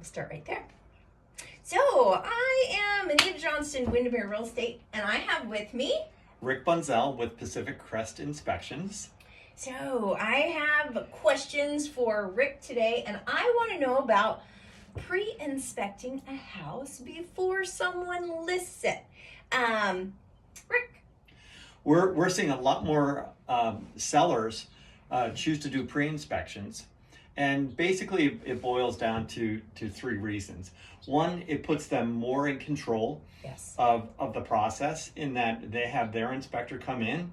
start right there. So I am Anita Johnston, Whidbey Real Estate, and I have with me Rick Bunzel with Pacific Crest Inspections. So I have questions for Rick today, and I want to know about pre-inspecting a house before someone lists it. Rick? We're seeing a lot more sellers choose to do pre-inspections, and basically it boils down to three reasons. One, it puts them more in control of the process, in that they have their inspector come in.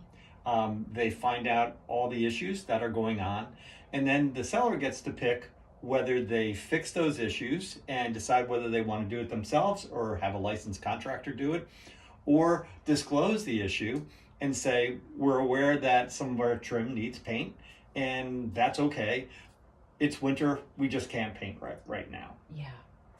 They find out all the issues that are going on, and then the seller gets to pick whether they fix those issues and decide whether they want to do it themselves or have a licensed contractor do it, or disclose the issue and say, we're aware that some of our trim needs paint, and that's okay. It's winter, we just can't paint right now. Yeah.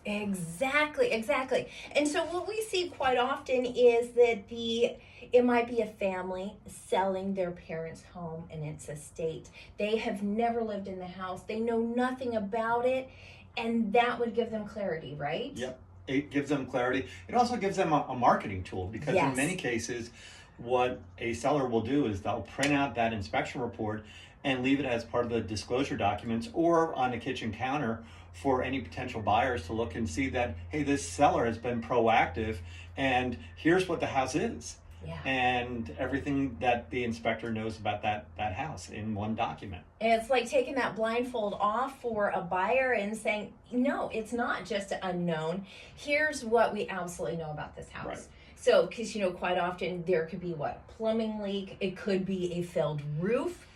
Exactly. And so what we see quite often is that it might be a family selling their parents' home and its estate. They have never lived in the house. They know nothing about it, and that would give them clarity, right? Yep. It gives them clarity. It also gives them a marketing tool, because in many cases, what a seller will do is they'll print out that inspection report and leave it as part of the disclosure documents or on the kitchen counter for any potential buyers to look and see that, hey, this seller has been proactive and here's what the house is. Yeah. And everything that the inspector knows about that house in one document. And it's like taking that blindfold off for a buyer and saying, no, it's not just unknown. Here's what we absolutely know about this house. Right. So, because, quite often there could be plumbing leak. It could be a failed roof.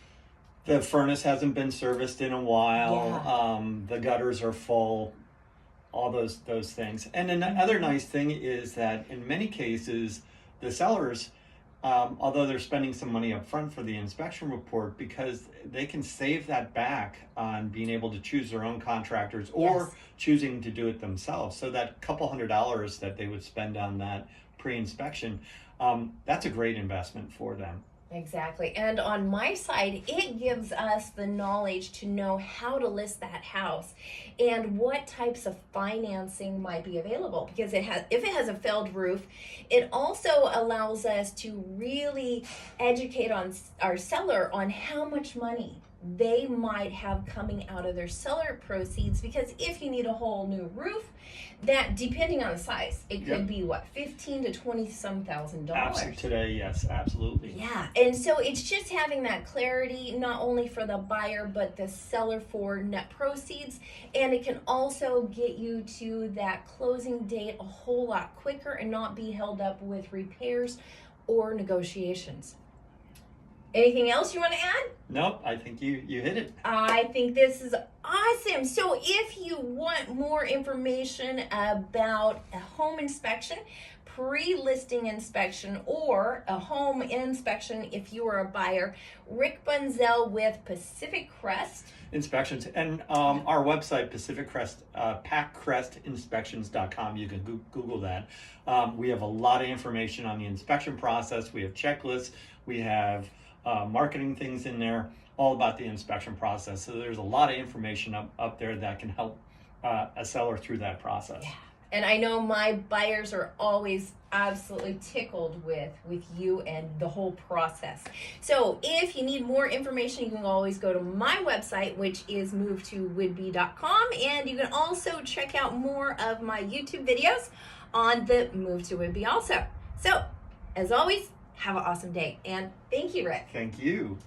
The furnace hasn't been serviced in a while. The gutters are full. All those things. And another nice thing is that in many cases, the sellers, although they're spending some money up front for the inspection report, because they can save that back on being able to choose their own contractors or choosing to do it themselves. So that couple $100 that they would spend on that pre-inspection, that's a great investment for them. Exactly. And on my side, it gives us the knowledge to know how to list that house and what types of financing might be available. Because if it has a failed roof, it also allows us to really educate on our seller on how much money they might have coming out of their seller proceeds. Because if you need a whole new roof, that, depending on the size, it could be $15,000 to $20,000. Today, yes, absolutely. Yeah, and so it's just having that clarity, not only for the buyer but the seller, for net proceeds, and it can also get you to that closing date a whole lot quicker and not be held up with repairs or negotiations. Anything else you want to add? Nope, I think you hit it. I think this is awesome. So if you want more information about a home inspection, pre-listing inspection, or a home inspection if you are a buyer, Rick Bunzel with Pacific Crest Inspections, and our website, Pacific Crest, packcrestinspections.com. You can Google that. We have a lot of information on the inspection process. We have checklists. We have marketing things in there, all about the inspection process. So there's a lot of information up there that can help a seller through that process. Yeah. And I know my buyers are always absolutely tickled with you and the whole process. So if you need more information, you can always go to my website, which is movetowhidbey.com, and you can also check out more of my YouTube videos on the Move to Whidbey also. So, as always, have an awesome day, and thank you, Rick. Thank you.